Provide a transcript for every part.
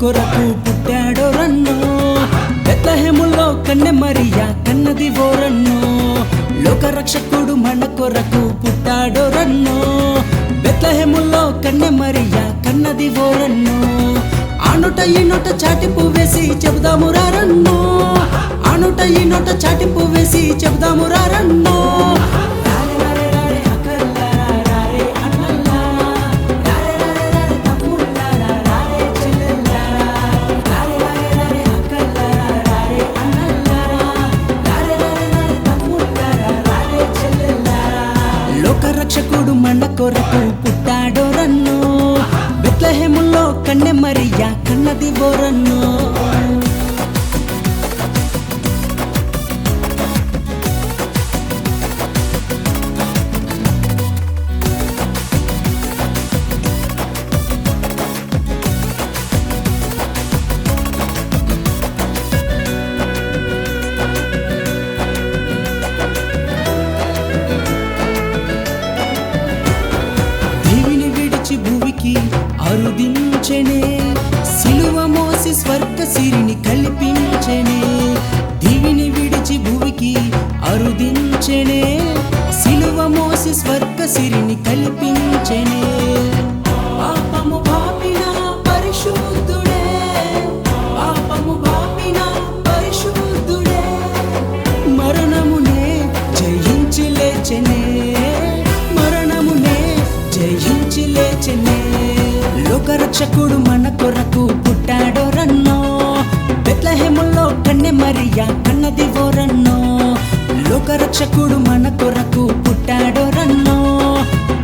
కొరకు పుట్టాడో రన్నో బెత్లెహేములో కన్నె మరియా కన్నది ఓరన్నో లోకరక్షకుడు మన కొరకు పుట్టాడో రన్నో బెత్లెహేములో కన్నె మరియా కన్నది ఓరన్నో ఆనొట ఈ నొట చాటింపు వేసి చెబుదాము రారన్నో ఆనొట ఈ నొట చాటింపు వేసి చెబుదాము రారన్నో లోకరక్షకుడు మన కొరకు పుట్టాడో రన్నో బెత్లెహేములో కన్నె మరియా కన్నది ఓరన్నో భూమికి అరుదించెనే సిలువ మోసి స్వర్గ సిరిని కల్పించెనే దివిని విడిచి భూమికి అరుదించెనే సిలువ మోసి స్వర్గ సిరిని కల్పించెనే పాపము పాపిన పరిశుద్ధుడే పాపము పాపిన పరిశుద్ధుడే మరణమునే జయించి లేచెనే జయించి లేచెనే లోకరక్షకుడు మన కొరకు పుట్టాడో రన్నో బెత్లెహేములో కన్నె మరియా కన్నది ఓరన్నో లోకరక్షకుడు మన కొరకు పుట్టాడో రన్నో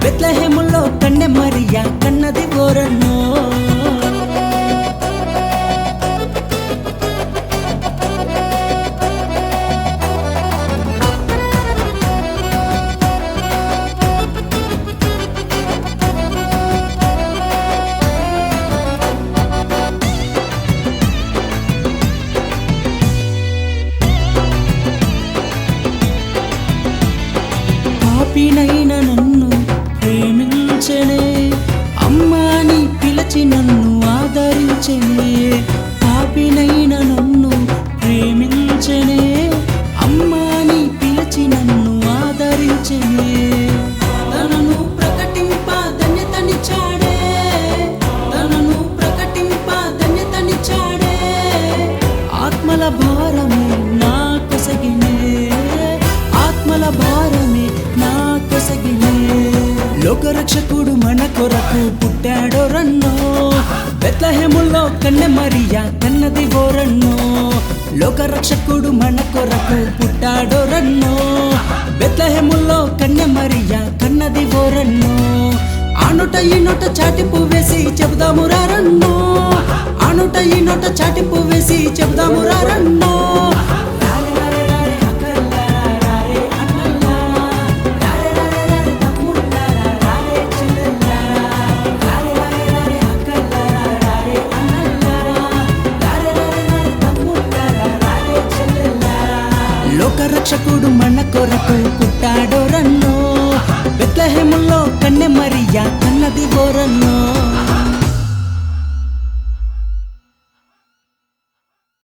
బెత్లెహేములో కన్నె మరియా కన్నది ఓరన్నో పాపినైన నన్ను ప్రేమించెనే అమ్మాని పిలిచి నన్ను ఆదరించెనే పాపినైన నన్ను ప్రేమించెనే అమ్మాని పిలిచి నన్ను ఆదరించెనే తనను ప్రకటింప ధన్యతనిచ్చాడే తనను ప్రకటింప ధన్యతనిచ్చాడే ఆత్మల భారమే నా కొసగినే ఆత్మల భారమే నా కొసగినే లోకరక్షకుడు మన కొరకు పుట్టాడో రన్నో బెత్లెహేములో కన్నె మరియా కన్నది ఓరన్నో లోకరక్షకుడు మన కొరకు పుట్టాడో రన్నో బెత్లెహేములో కన్నె మరియా కన్నది ఓరన్నో ఆనొట ఈ నొట చాటింపు వేసి చెబుదాము రారన్నో ఆనొట ఈ నొట చాటింపు వేసి చెబుదాము రారన్నో లోకరక్షకుడు మన కొరకు పుట్టాడో రన్నో బెత్లెహేములో కన్నె మరియా కన్నది ఓరన్నో